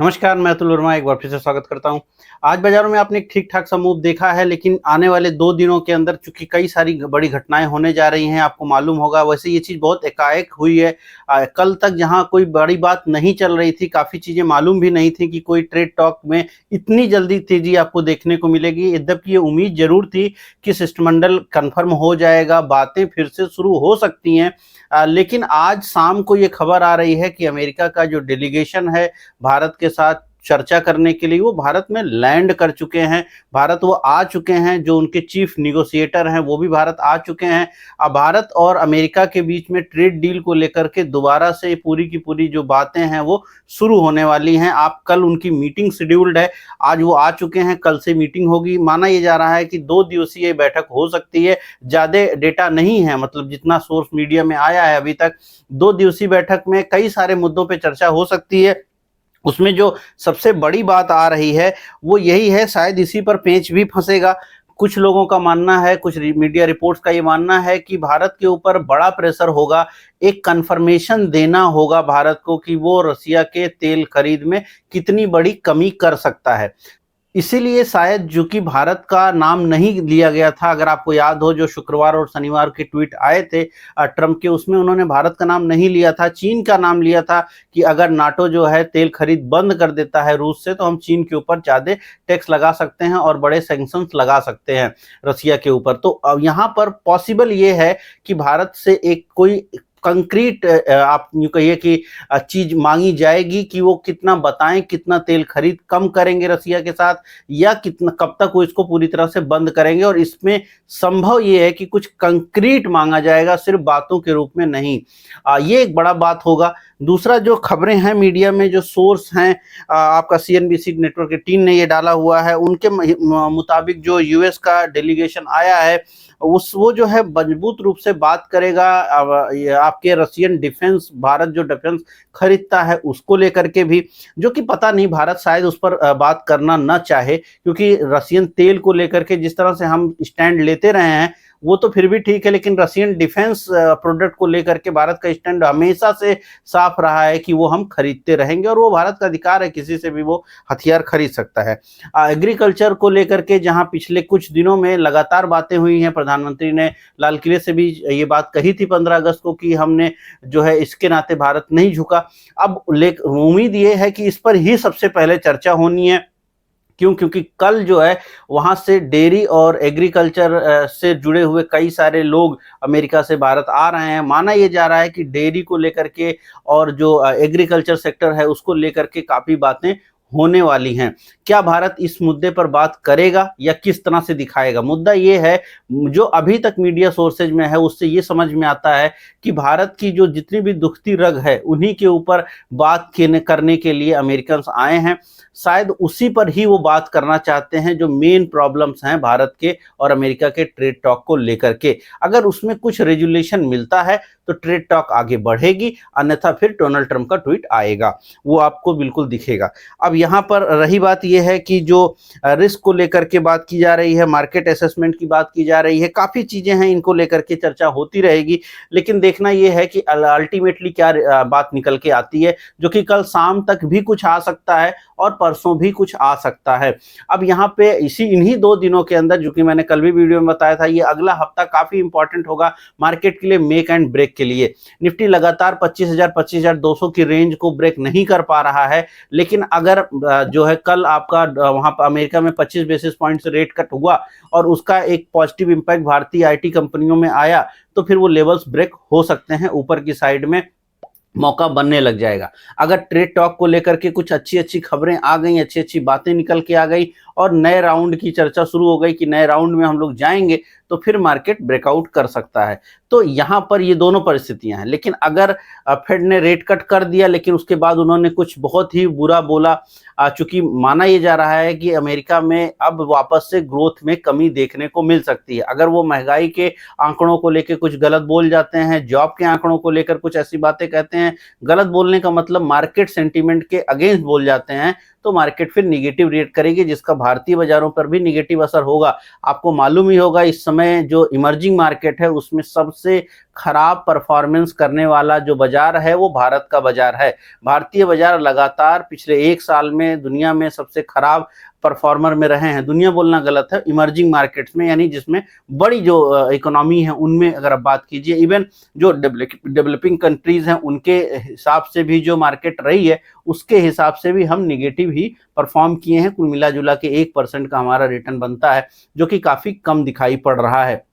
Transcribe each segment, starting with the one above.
नमस्कार, मैं अतुल वर्मा एक बार फिर से स्वागत करता हूं। आज बाज़ारों में आपने एक ठीक-ठाक सा मूव देखा है, लेकिन आने वाले 2 दिनों के अंदर चूँकि कई सारी बड़ी घटनाएँ होने जा रही हैं, आपको मालूम होगा। वैसे ये चीज़ बहुत एकाएक हुई है। कल तक जहाँ कोई बड़ी बात नहीं चल रही थी, काफ़ी चीज़ें मालूम भी नहीं थी कि कोई ट्रेड टॉक में इतनी जल्दी तेज़ी आपको देखने को मिलेगी। यद्यपि ये उम्मीद ज़रूर थी कि शिष्टमंडल कन्फर्म हो जाएगा, बातें फिर से शुरू हो सकती हैं। लेकिन आज शाम को ये खबर आ रही है कि अमेरिका का जो डेलीगेशन है भारत के साथ चर्चा करने के लिए, वो भारत में लैंड कर चुके हैं। भारत वो आ चुके हैं, जो उनके चीफ नेगोशिएटर हैं वो भी भारत आ चुके हैं। अब भारत और अमेरिका के बीच में ट्रेड डील को लेकर के दोबारा से पूरी की पूरी जो बातें हैं वो शुरू होने वाली हैं। आप कल उनकी मीटिंग शेड्यूल्ड है, आज वो आ चुके हैं, कल से मीटिंग होगी। माना ये जा रहा है कि 2 दिवसीय बैठक हो सकती है। ज़्यादा डेटा नहीं है, मतलब जितना सोर्स मीडिया में आया है अभी तक, 2 दिवसीय बैठक में कई सारे मुद्दों पे चर्चा हो सकती है। उसमें जो सबसे बड़ी बात आ रही है वो यही है, शायद इसी पर पेंच भी फंसेगा। कुछ लोगों का मानना है, कुछ मीडिया रिपोर्ट्स का ये मानना है कि भारत के ऊपर बड़ा प्रेशर होगा, एक कन्फर्मेशन देना होगा भारत को कि वो रसिया के तेल खरीद में कितनी बड़ी कमी कर सकता है। इसीलिए शायद जो कि भारत का नाम नहीं लिया गया था, अगर आपको याद हो जो शुक्रवार और शनिवार के ट्वीट आए थे ट्रंप के, उसमें उन्होंने भारत का नाम नहीं लिया था, चीन का नाम लिया था कि अगर नाटो जो है तेल खरीद बंद कर देता है रूस से, तो हम चीन के ऊपर ज़्यादा टैक्स लगा सकते हैं और बड़े सैंक्शंस लगा सकते हैं रसिया के ऊपर। तो अब यहाँ पर पॉसिबल ये है कि भारत से एक कोई कंक्रीट आप यूँ कहिए कि चीज़ मांगी जाएगी कि वो कितना बताएं, कितना तेल खरीद कम करेंगे रसिया के साथ, या कितना कब तक वो इसको पूरी तरह से बंद करेंगे। और इसमें संभव ये है कि कुछ कंक्रीट मांगा जाएगा, सिर्फ बातों के रूप में नहीं। ये एक बड़ा बात होगा। दूसरा, जो खबरें हैं मीडिया में, जो सोर्स हैं, आपका सीएनबीसी नेटवर्क 18 ने ये डाला हुआ है, उनके मुताबिक जो यूएस का डेलीगेशन आया है वो जो है मजबूत रूप से बात करेगा आपके रशियन डिफेंस, भारत जो डिफेंस खरीदता है उसको लेकर के भी, जो कि पता नहीं भारत शायद उस पर बात करना न चाहे, क्योंकि रशियन तेल को लेकर के जिस तरह से हम स्टैंड लेते रहे हैं वो तो फिर भी ठीक है, लेकिन रशियन डिफेंस प्रोडक्ट को लेकर के भारत का स्टैंड हमेशा से साफ रहा है कि वो हम खरीदते रहेंगे और वो भारत का अधिकार है, किसी से भी वो हथियार खरीद सकता है। एग्रीकल्चर को लेकर के जहां पिछले कुछ दिनों में लगातार बातें हुई हैं, प्रधानमंत्री ने लाल किले से भी ये बात कही थी 15 अगस्त को कि हमने जो है इसके नाते भारत नहीं झुका। अब उम्मीद ये है कि इस पर ही सबसे पहले चर्चा होनी है। क्यों? क्योंकि कल जो है वहाँ से डेयरी और एग्रीकल्चर से जुड़े हुए कई सारे लोग अमेरिका से भारत आ रहे हैं। माना ये जा रहा है कि डेयरी को लेकर के और जो एग्रीकल्चर सेक्टर है उसको लेकर के काफ़ी बातें होने वाली हैं। क्या भारत इस मुद्दे पर बात करेगा या किस तरह से दिखाएगा? मुद्दा ये है, जो अभी तक मीडिया सोर्सेज में है उससे ये समझ में आता है कि भारत की जो जितनी भी दुखती रग है उन्हीं के ऊपर बात करने के लिए अमेरिकन्स आए हैं। शायद उसी पर ही वो बात करना चाहते हैं, जो मेन प्रॉब्लम्स हैं भारत के और अमेरिका के ट्रेड टॉक को लेकर के। अगर उसमें कुछ रेजुलेशन मिलता है तो ट्रेड टॉक आगे बढ़ेगी, अन्यथा फिर डोनाल्ड ट्रंप का ट्वीट आएगा, वो आपको बिल्कुल दिखेगा। अब यहाँ पर रही बात यह है कि जो रिस्क को लेकर के बात की जा रही है, मार्केट असेसमेंट की बात की जा रही है, काफ़ी चीज़ें हैं, इनको लेकर के चर्चा होती रहेगी। लेकिन देखना यह है कि अल्टीमेटली क्या बात निकल के आती है, जो कि कल शाम तक भी कुछ आ सकता है और परसों भी कुछ आ सकता है। अब यहाँ पे इन्हीं 2 दिनों के अंदर, जो कि मैंने कल भी वीडियो में बताया था, ये अगला हफ्ता काफ़ी इंपॉर्टेंट होगा मार्केट के लिए, मेक एंड ब्रेक के लिए। निफ्टी लगातार 25,000 25,200 की रेंज को ब्रेक नहीं कर पा रहा है, लेकिन अगर जो है कल आपका वहाँ पर अमेरिका में 25 बेसिस पॉइंट से रेट कट हुआ और उसका एक पॉजिटिव इंपैक्ट भारतीय आईटी कंपनियों में आया, तो फिर वो लेवल्स ब्रेक हो सकते हैं, ऊपर की साइड में मौका बनने लग जाएगा। अगर ट्रेड टॉक को लेकर के कुछ अच्छी अच्छी खबरें आ गई, अच्छी अच्छी बातें निकल के आ गई और नए राउंड की चर्चा शुरू हो गई कि नए राउंड में हम लोग जाएंगे, तो फिर मार्केट ब्रेकआउट कर सकता है। तो यहाँ पर ये दोनों परिस्थितियां हैं। लेकिन अगर फेड ने रेट कट कर दिया लेकिन उसके बाद उन्होंने कुछ बहुत ही बुरा बोला, चूंकि माना यह जा रहा है कि अमेरिका में अब वापस से ग्रोथ में कमी देखने को मिल सकती है। अगर वो महंगाई के आंकड़ों को लेकर कुछ गलत बोल जाते हैं, जॉब के आंकड़ों को लेकर कुछ ऐसी बातें कहते हैं, गलत बोलने का मतलब मार्केट सेंटीमेंट के अगेंस्ट बोल जाते हैं, तो मार्केट फिर निगेटिव रिएक्ट करेगी, जिसका भारतीय बाजारों पर भी निगेटिव असर होगा। आपको मालूम ही होगा इस समय जो इमर्जिंग मार्केट है उसमें सबसे खराब परफॉर्मेंस करने वाला जो बाजार है वो भारत का बाजार है। भारतीय बाजार लगातार पिछले 1 साल में दुनिया में सबसे खराब परफॉर्मर में रहे हैं। दुनिया बोलना गलत है, इमर्जिंग मार्केट्स में, यानी जिसमें बड़ी जो इकोनॉमी है उनमें अगर आप बात कीजिए, इवन जो डेवलपिंग कंट्रीज हैं उनके हिसाब से भी जो मार्केट रही है उसके हिसाब से भी हम निगेटिव ही परफॉर्म किए हैं। कुल मिला जुला के 1% का हमारा रिटर्न बनता है, जो कि काफी कम दिखाई पड़ रहा है।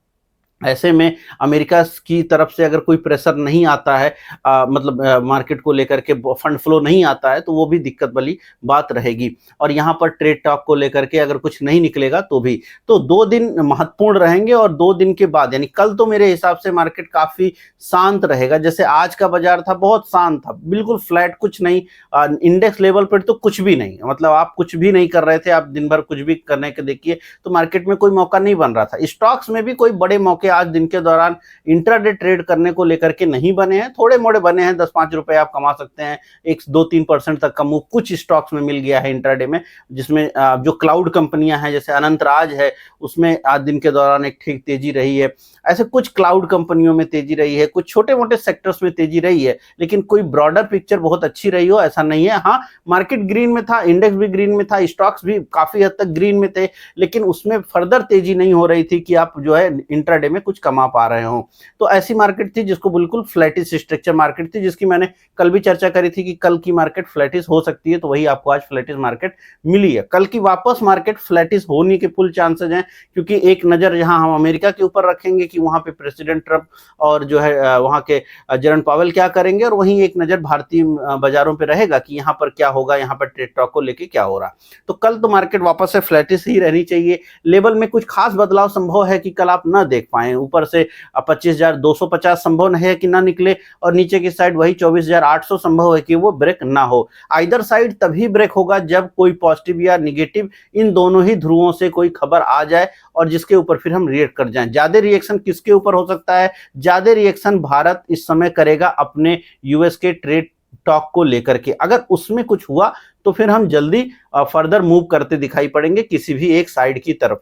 ऐसे में अमेरिका की तरफ से अगर कोई प्रेशर नहीं आता है, मतलब मार्केट को लेकर के फंड फ्लो नहीं आता है, तो वो भी दिक्कत वाली बात रहेगी। और यहाँ पर ट्रेड टॉक को लेकर के अगर कुछ नहीं निकलेगा तो भी, तो 2 दिन महत्वपूर्ण रहेंगे। और 2 दिन के बाद यानी कल तो मेरे हिसाब से मार्केट काफी शांत रहेगा। जैसे आज का बाजार था बहुत शांत था, बिल्कुल फ्लैट, कुछ नहीं, इंडेक्स लेवल पर तो कुछ भी नहीं, मतलब आप कुछ भी नहीं कर रहे थे, आप दिन भर कुछ भी करने के देखिए तो मार्केट में कोई मौका नहीं बन रहा था। स्टॉक्स में भी कोई बड़े मौके आज दिन के दौरान इंट्राडे ट्रेड करने को लेकर के नहीं बने हैं, थोड़े मोड़े बने हैं, 10-5 रुपए आप कमा सकते हैं, 1-2-3% तक का मूव कुछ स्टॉक्स में मिल गया है इंट्राडे में, जिसमें जो क्लाउड कंपनियां हैं जैसे अनंतराज है उसमें आज दिन के दौरान एक ठीक तेजी रही है। ऐसे कुछ क्लाउड कंपनियों में तेजी रही है, कुछ छोटे मोटे सेक्टर्स में तेजी रही है, लेकिन कोई ब्रॉडर पिक्चर बहुत अच्छी रही हो ऐसा नहीं है। हाँ, मार्केट ग्रीन में था, इंडेक्स भी ग्रीन में था, स्टॉक्स भी काफी हद तक ग्रीन में थे, लेकिन उसमें फर्दर तेजी नहीं हो रही थी कि आप जो है इंट्राडे में कुछ कमा पा रहे हो। तो ऐसी मार्केट थी जिसको बिल्कुल फ्लैटिश स्ट्रक्चर मार्केट थी, जिसकी मैंने कल भी चर्चा करी थी कि कल की मार्केट फ्लैटिश हो सकती है, तो वही आपको आज फ्लैटिश मार्केट मिली है। कल की वापस मार्केट फ्लैटिश होने के फुल चांसेस हैं, क्योंकि एक नजर यहाँ हम अमेरिका के ऊपर रखेंगे कि वहां पे प्रेसिडेंट ट्रंप और जो है वहां के जेरोम पावेल क्या करेंगे, और वहीं एक नजर भारतीय बाजारों पे रहेगा कि यहाँ पर क्या होगा, यहाँ पर ट्रेड टॉक को लेके क्या हो रहा। तो कल तो मार्केट वापस से फ्लैटिश ही रहनी चाहिए। लेवल में कुछ खास बदलाव संभव है कि कल आप ना देख पाए, ऊपर से 25,250 संभव है कि ना निकले, और नीचे की साइड वही 24,800 संभव है कि वो ब्रेक ना हो। आइदर साइड तभी ब्रेक होगा जब कोई पॉजिटिव या निगेटिव इन दोनों ही ध्रुवों से कोई खबर आ जाए और जिसके ऊपर फिर हम रिएक्ट कर जाएं। ज्यादा रिएक्शन किसके ऊपर हो सकता है? ज्यादा रिएक्शन भारत इस समय करेगा अपने यूएस के ट्रेड टॉक को लेकर के। अगर उसमें कुछ हुआ तो फिर हम जल्दी फर्दर मूव करते दिखाई पड़ेंगे किसी भी एक साइड की तरफ।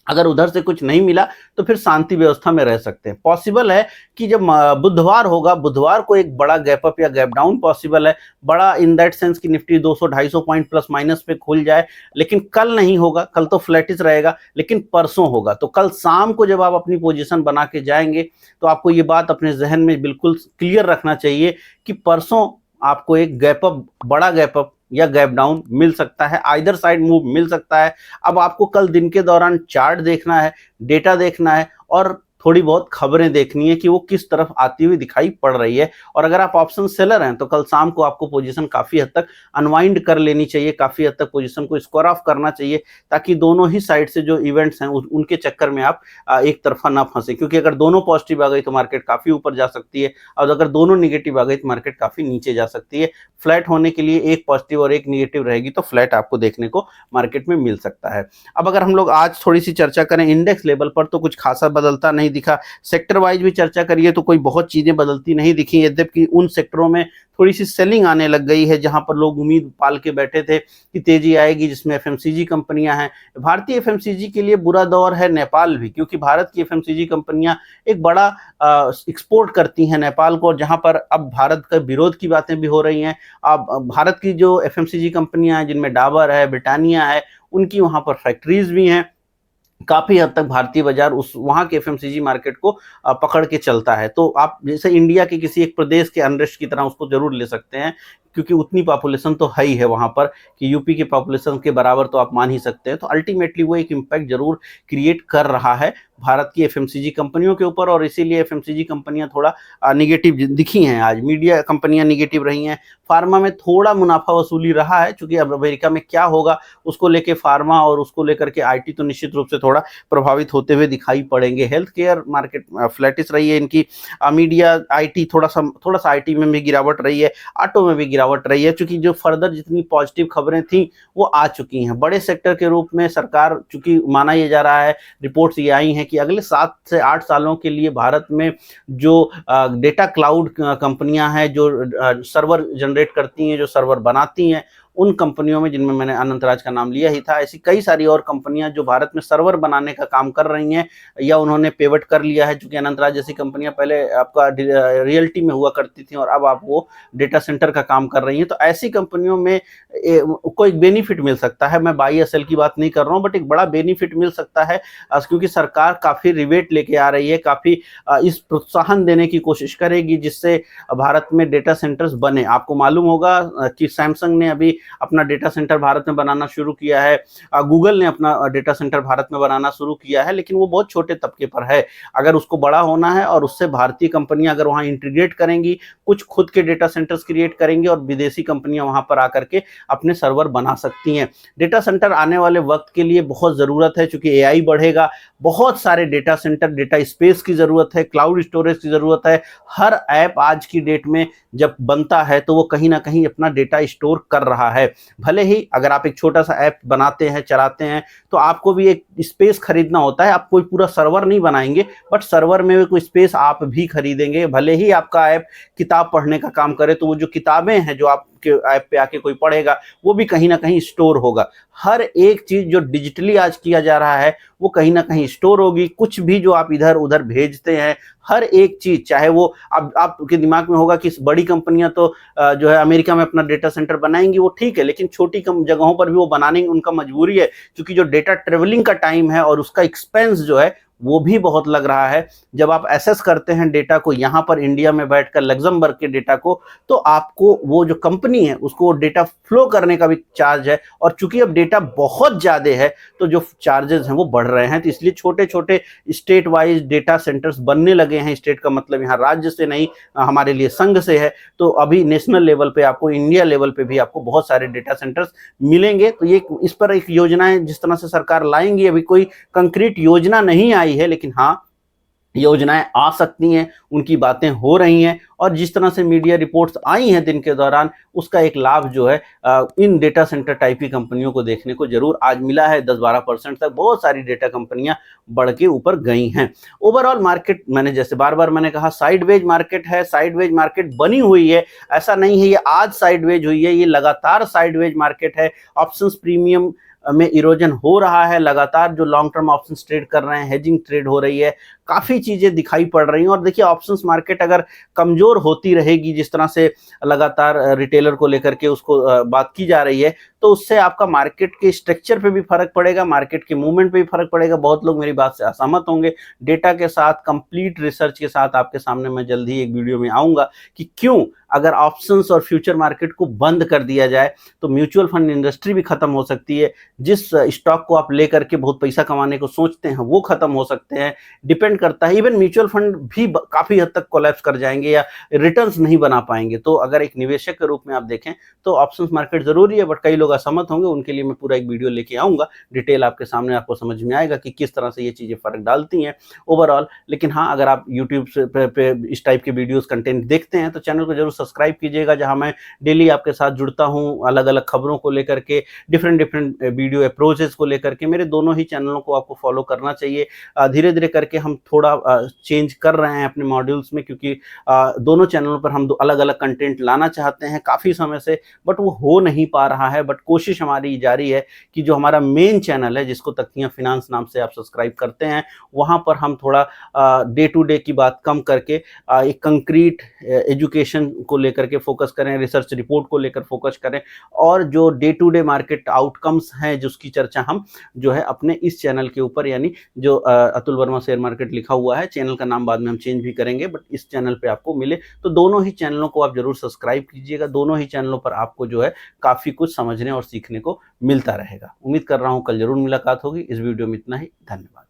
अगर उधर से कुछ नहीं मिला तो फिर शांति व्यवस्था में रह सकते हैं। पॉसिबल है कि जब बुधवार होगा, बुधवार को एक बड़ा गैप अप या गैप डाउन पॉसिबल है, बड़ा इन दैट सेंस कि निफ्टी 200-250 पॉइंट प्लस माइनस पे खुल जाए, लेकिन कल नहीं होगा। कल तो फ्लैटिश रहेगा, लेकिन परसों होगा। तो कल शाम को जब आप अपनी पोजीशन बना के जाएंगे तो आपको ये बात अपने जहन में बिल्कुल क्लियर रखना चाहिए कि परसों आपको एक गैप अप, बड़ा गैप अप या गैप डाउन मिल सकता है, आइदर साइड मूव मिल सकता है। अब आपको कल दिन के दौरान चार्ट देखना है, डेटा देखना है और थोड़ी बहुत खबरें देखनी है कि वो किस तरफ आती हुई दिखाई पड़ रही है। और अगर आप ऑप्शन सेलर हैं तो कल शाम को आपको पोजीशन काफी हद तक अनवाइंड कर लेनी चाहिए, काफी हद तक पोजीशन को स्क्वायर ऑफ करना चाहिए, ताकि दोनों ही साइड से जो इवेंट्स हैं उनके चक्कर में आप एक तरफा ना फंसे। क्योंकि अगर दोनों पॉजिटिव आ गई तो मार्केट काफी ऊपर जा सकती है, और अगर दोनों निगेटिव आ गई तो मार्केट काफी नीचे जा सकती है। फ्लैट होने के लिए एक पॉजिटिव और एक निगेटिव रहेगी, तो फ्लैट आपको देखने को मार्केट में मिल सकता है। अब अगर हम लोग आज थोड़ी सी चर्चा करें इंडेक्स लेवल पर, तो कुछ खासा बदलता नहीं दिखा। सेक्टर वाइज भी चर्चा करिए तो कोई बहुत चीजें बदलती नहीं दिखी, यद्यपि उन सेक्टरों में थोड़ी सी सेलिंग आने लग गई है जहां पर लोग उम्मीद पाल के बैठे थे कि तेजी आएगी, जिसमें एफएमसीजी कंपनियां हैं। भारतीय एफएमसीजी के लिए बुरा दौर है, नेपाल भी, क्योंकि भारत की एफएमसीजी कंपनियां एक बड़ा एक्सपोर्ट करती हैं नेपाल को, जहां पर अब भारत का विरोध की बातें भी हो रही हैं। अब भारत की जो एफएमसीजी कंपनियां हैं जिनमें डाबर है, ब्रिटानिया है, उनकी वहां पर फैक्ट्रीज भी हैं। काफी हद तक भारतीय बाजार उस वहां के एफएमसीजी मार्केट को पकड़ के चलता है। तो आप जैसे इंडिया के किसी एक प्रदेश के अनरेस्ट की तरह उसको जरूर ले सकते हैं, क्योंकि उतनी पॉपुलेशन तो है ही है वहां पर कि यूपी के पॉपुलेशन के बराबर तो आप मान ही सकते हैं। तो अल्टीमेटली वो एक इम्पैक्ट जरूर क्रिएट कर रहा है भारत की एफएमसीजी कंपनियों के ऊपर, और इसीलिए एफएमसीजी कंपनियां थोड़ा निगेटिव दिखी हैं आज। मीडिया कंपनियां निगेटिव रही हैं। फार्मा में थोड़ा मुनाफा वसूली रहा है, क्योंकि अब अमेरिका में क्या होगा उसको लेके फार्मा और उसको लेकर के आईटी तो निश्चित रूप से थोड़ा प्रभावित होते हुए दिखाई पड़ेंगे। हेल्थ केयर मार्केट फ्लैटिश रही है इनकी। मीडिया, आईटी, थोड़ा सा आईटी में भी गिरावट रही है, ऑटो में भी गिरावट रही है, क्योंकि जो फर्दर जितनी पॉजिटिव खबरें थी वो आ चुकी हैं। बड़े सेक्टर के रूप में सरकार, चूंकि माना यह जा रहा है, रिपोर्ट्स ये आई हैं कि अगले 7 से 8 सालों के लिए भारत में जो डेटा क्लाउड कंपनियां हैं, जो सर्वर जनरेट करती हैं, जो सर्वर बनाती हैं, उन कंपनियों में जिनमें मैंने अनंतराज का नाम लिया ही था। ऐसी कई सारी और कंपनियां जो भारत में सर्वर बनाने का काम कर रही हैं या उन्होंने पेवट कर लिया है, चूंकि अनंतराज जैसी कंपनियां पहले आपका रियल्टी में हुआ करती थी और अब आप वो डेटा सेंटर का काम कर रही हैं। तो ऐसी कंपनियों में को एक बेनिफिट मिल सकता है। मैं बाई सेल की बात नहीं कर रहा हूं, बट एक बड़ा बेनिफिट मिल सकता है क्योंकि सरकार काफी रिबेट लेके आ रही है, काफी इस प्रोत्साहन देने की कोशिश करेगी जिससे भारत में डेटा सेंटर्स बने। आपको मालूम होगा कि सैमसंग ने अभी अपना डेटा सेंटर भारत में बनाना शुरू किया है, गूगल ने अपना डेटा सेंटर भारत में बनाना शुरू किया है, लेकिन वो बहुत छोटे तबके पर है। अगर उसको बड़ा होना है और उससे भारतीय कंपनियां अगर वहां इंटीग्रेट करेंगी, कुछ खुद के डेटा सेंटर्स क्रिएट करेंगे और विदेशी कंपनियां वहां पर आकर के अपने सर्वर बना सकती हैं। डेटा सेंटर आने वाले वक्त के लिए बहुत ज़रूरत है, क्योंकि एआई बढ़ेगा, बहुत सारे डेटा सेंटर, डेटा स्पेस की ज़रूरत है, क्लाउड स्टोरेज की ज़रूरत है। हर ऐप आज की डेट में जब बनता है तो वो कहीं ना कहीं अपना डेटा स्टोर कर रहा है। भले ही अगर आप एक छोटा सा ऐप बनाते हैं, चलाते हैं, तो आपको भी एक स्पेस खरीदना होता है। आप कोई पूरा सर्वर नहीं बनाएंगे, बट सर्वर में कोई स्पेस आप भी खरीदेंगे। भले ही आपका ऐप किताब पढ़ने का काम करे, तो वो जो किताबें हैं जो आपके ऐप पे आके कोई पढ़ेगा, वो भी कहीं ना कहीं स्टोर होगा। हर एक चीज जो डिजिटली आज किया जा रहा है वो कहीं ना कहीं स्टोर होगी। कुछ भी जो आप इधर उधर भेजते हैं, हर एक चीज, चाहे वो अब आपके दिमाग में होगा कि बड़ी कंपनियां तो जो है अमेरिका में अपना डेटा सेंटर बनाएंगी, वो ठीक है, लेकिन छोटी कम जगहों पर भी वो बनाने उनका मजबूरी है, क्योंकि जो डेटा ट्रेवलिंग का टाइम है और उसका एक्सपेंस जो है वो भी बहुत लग रहा है। जब आप एसेस करते हैं डेटा को यहाँ पर इंडिया में बैठकर, लग्जमबर्ग के डेटा को, तो आपको वो जो कंपनी है उसको डेटा फ्लो करने का भी चार्ज है, और चूंकि अब डेटा बहुत ज्यादा है तो जो चार्जेस हैं वो बढ़ रहे हैं। तो इसलिए छोटे छोटे स्टेट वाइज डेटा सेंटर्स बनने लगे हैं। स्टेट का मतलब यहाँ राज्य से नहीं, हमारे लिए संघ से है। तो अभी नेशनल लेवल पे आपको, इंडिया लेवल पे भी आपको बहुत सारे डेटा सेंटर्स मिलेंगे। तो ये इस पर एक योजनाएं जिस तरह से सरकार लाएंगी, अभी कोई कंक्रीट योजना नहीं आई है, लेकिन हाँ योजनाएं आ सकती हैं, उनकी बातें हो रही हैं। और जिस तरह से मीडिया रिपोर्ट्स आई हैं दिन के दौरान, उसका एक लाभ जो है इन डेटा सेंटर टाइप की कंपनियों को देखने को जरूर आज मिला है। 10-12% तक बहुत सारी डेटा कंपनियां बढ़ के ऊपर गई हैं। ओवरऑल मार्केट, मैंने जैसे बार बार मैंने कहा, साइडवेज मार्केट है, साइडवेज मार्केट बनी हुई है। ऐसा नहीं है ये आज साइडवेज हुई है, ये लगातार साइडवेज मार्केट है। ऑप्शंस प्रीमियम में इरोजन हो रहा है लगातार। जो लॉन्ग टर्म ऑप्शंस ट्रेड कर रहे हैं, हेजिंग ट्रेड हो रही है, काफी चीजें दिखाई पड़ रही हैं। और देखिए, ऑप्शंस मार्केट अगर कमजोर होती रहेगी, जिस तरह से लगातार रिटेलर को लेकर के उसको बात की जा रही है, तो उससे आपका मार्केट के स्ट्रक्चर पे भी फर्क पड़ेगा, मार्केट के मूवमेंट पे भी फर्क पड़ेगा। बहुत लोग मेरी बात से असहमत होंगे। डेटा के साथ, कंप्लीट रिसर्च के साथ आपके सामने मैं जल्द ही एक वीडियो में आऊंगा कि क्यों अगर ऑप्शंस और फ्यूचर मार्केट को बंद कर दिया जाए तो म्यूचुअल फंड इंडस्ट्री भी खत्म हो सकती है। जिस स्टॉक को आप लेकर के बहुत पैसा कमाने को सोचते हैं वो खत्म हो सकते हैं। डिपेंड करता है, इवन म्यूचुअल फंड भी काफी हद तक कोलैप्स कर जाएंगे या रिटर्न्स नहीं बना पाएंगे। तो अगर एक निवेशक के रूप में आप देखें तो ऑप्शंस मार्केट जरूरी है, बट कई लोग असहमत होंगे। उनके लिए मैं पूरा एक वीडियो लेके आऊंगा, डिटेल आपके सामने, आपको समझ में आएगा कि किस तरह से ये चीजें फर्क डालती हैं ओवरऑल। लेकिन हाँ, अगर आप यूट्यूब पे इस टाइप के वीडियोस कंटेंट देखते हैं तो चैनल को जरूर सब्सक्राइब कीजिएगा, जहां मैं डेली आपके साथ जुड़ता हूं अलग अलग खबरों को लेकर के, डिफरेंट वीडियो अप्रोचेस को लेकर के। मेरे दोनों ही चैनलों को आपको फॉलो करना चाहिए। धीरे धीरे करके हम थोड़ा चेंज कर रहे हैं अपने मॉड्यूल्स में, क्योंकि दोनों चैनलों पर हम अलग अलग कंटेंट लाना चाहते हैं काफ़ी समय से, बट वो हो नहीं पा रहा है। बट कोशिश हमारी जारी है कि जो हमारा मेन चैनल है, जिसको तख्तियां फिनांस नाम से आप सब्सक्राइब करते हैं, वहाँ पर हम थोड़ा डे टू डे की बात कम करके एक कंक्रीट एजुकेशन को लेकर के फोकस करें, रिसर्च रिपोर्ट को लेकर फोकस करें, और जो day to day market outcomes हैं जिसकी चर्चा हम जो है अपने इस चैनल के ऊपर, यानी जो अतुल वर्मा शेयर मार्केट लिखा हुआ है, चैनल का नाम बाद में हम चेंज भी करेंगे, बट इस चैनल पे आपको मिले। तो दोनों ही चैनलों को आप जरूर सब्सक्राइब कीजिएगा। दोनों ही चैनलों पर आपको जो है काफ़ी कुछ समझने और सीखने को मिलता रहेगा। उम्मीद कर रहा हूँ कल जरूर मुलाकात होगी। इस वीडियो में इतना ही। धन्यवाद।